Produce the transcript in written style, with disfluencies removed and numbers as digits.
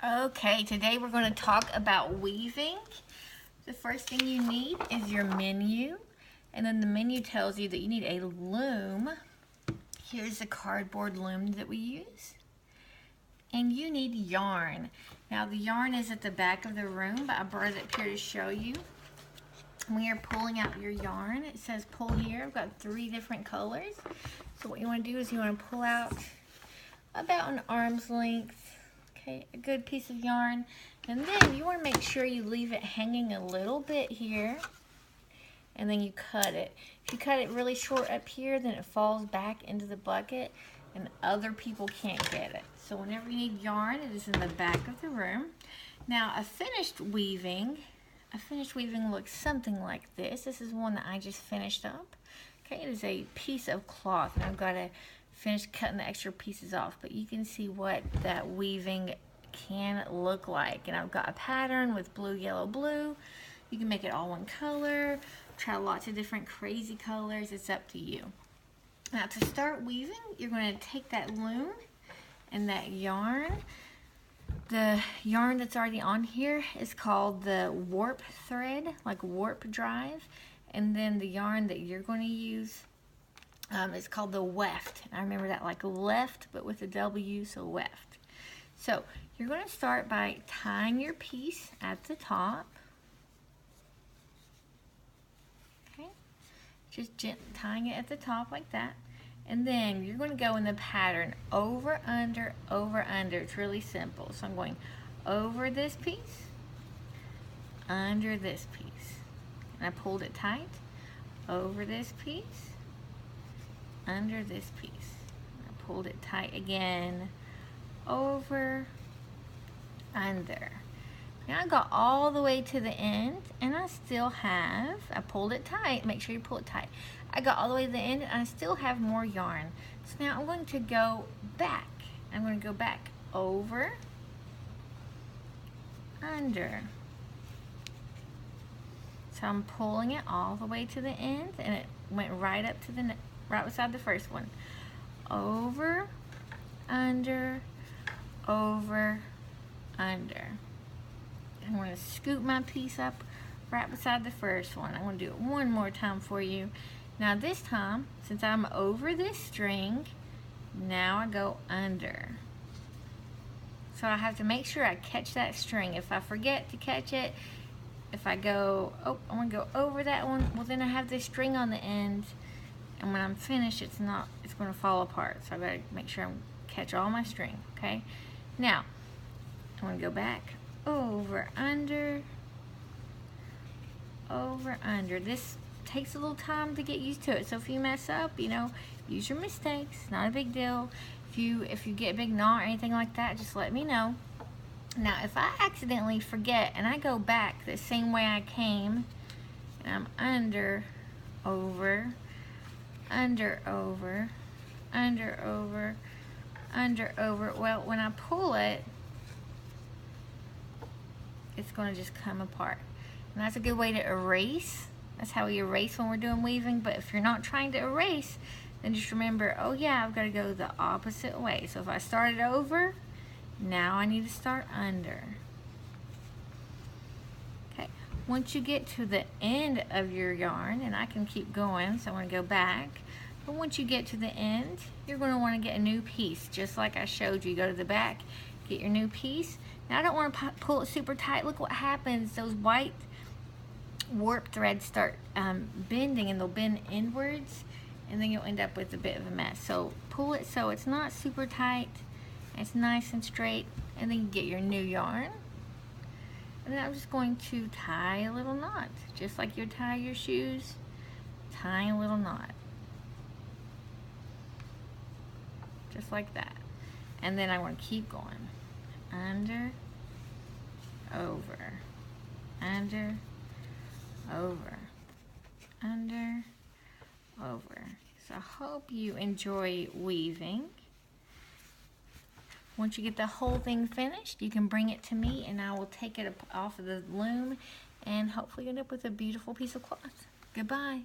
Okay, today we're going to talk about weaving. The first thing you need is your menu, and then the menu tells you that you need a loom. Here's the cardboard loom that we use. And you need yarn. Now the yarn is at the back of the room, but I brought it up here to show you. When you're pulling out your yarn, it says pull here. I've got 3 different colors. So what you want to do is you want to pull out about an arm's length. Okay, a good piece of yarn, and then you want to make sure you leave it hanging a little bit here, and then you cut it. If you cut it really short up here, then it falls back into the bucket and other people can't get it. So whenever you need yarn, it is in the back of the room. Now a finished weaving looks something like this. This is one that I just finished up. Okay, it is a piece of cloth, and I've got to finish cutting the extra pieces off, but you can see what that weaving can look like. And I've got a pattern with blue, yellow, blue. You can make it all one color, try lots of different crazy colors. It's up to you. Now to start weaving, you're going to take that loom and that yarn. The yarn that's already on here is called the warp thread, like warp drive, and then the yarn that you're going to use it's called the weft. I remember that like left, but with a W, so weft. So you're going to start by tying your piece at the top. Okay, just tying it at the top like that. And then you're going to go in the pattern over, under, over, under. It's really simple. So I'm going over this piece, under this piece. And I pulled it tight, over this piece, under this piece. I pulled it tight again, over, under. Now I got all the way to the end, and I still have, I pulled it tight, make sure you pull it tight. I got all the way to the end, and I still have more yarn. So now I'm going to go back. I'm going to go back over, under. So I'm pulling it all the way to the end, and it went right up to the right beside the first one. Over, under, over, under. I'm going to scoop my piece up right beside the first one. I'm going to do it one more time for you. Now this time, since I'm over this string, now I go under. So I have to make sure I catch that string. If I forget to catch it, if I go, oh, I want to go over that one, well then I have this string on the end, and when I'm finished, it's going to fall apart. So I got to make sure I catch all my string, okay? Now, I'm going to go back, over, under, over, under. This takes a little time to get used to it. So if you mess up, you know, use your mistakes. Not a big deal. If you get a big knot or anything like that, just let me know. Now, if I accidentally forget and I go back the same way I came, and I'm under, over, under, over, under, over, under, over. Well, when I pull it, it's going to just come apart. And that's a good way to erase. That's how we erase when we're doing weaving. But if you're not trying to erase, then just remember, oh yeah, I've got to go the opposite way. So if I started over, now I need to start under. Okay, once you get to the end of your yarn, and I can keep going, so I'm going to go back. But once you get to the end, you're going to want to get a new piece, just like I showed you. Go to the back, get your new piece. Now I don't want to pull it super tight. Look what happens. Those white warp threads start bending, and they'll bend inwards, and then you'll end up with a bit of a mess. So pull it so it's not super tight. It's nice and straight, and then you get your new yarn. And then I'm just going to tie a little knot, just like you tie your shoes, tying a little knot. Just like that. And then I want to keep going. Under, over, under, over, under, over. So I hope you enjoy weaving. Once you get the whole thing finished, you can bring it to me and I will take it off of the loom and hopefully end up with a beautiful piece of cloth. Goodbye.